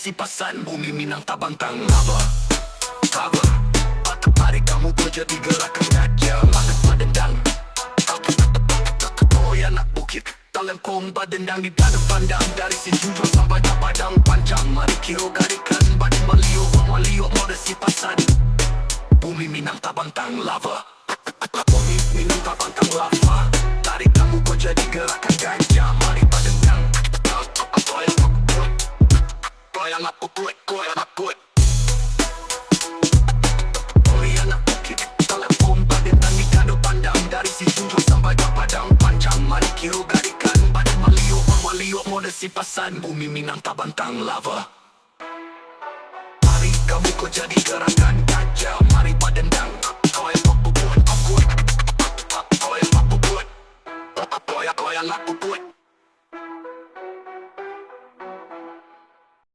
sipasan bumi Minang tabantang lava. Cover Matahari kamu terjadi gerakan gajah Makan padendang Goyang nak bukit Dalam komba dendang di tanah pandang Dari Sinjunjung sampai ke Padang Panjang Mari kiro garikan Badi malio Malio mode sipasan Bumi Minang tabantang lava. Bumi Minang tabantang lava. Tarik kamu kau jadi gerakan gajah Mari padendang Goyang nak bukit Goyang nak bukit Sipasan bumi Minang tabantang lava. Mari kamu kau jadi gerakan gajah Mari padendang Goyang nak bukit Goyang nak bukit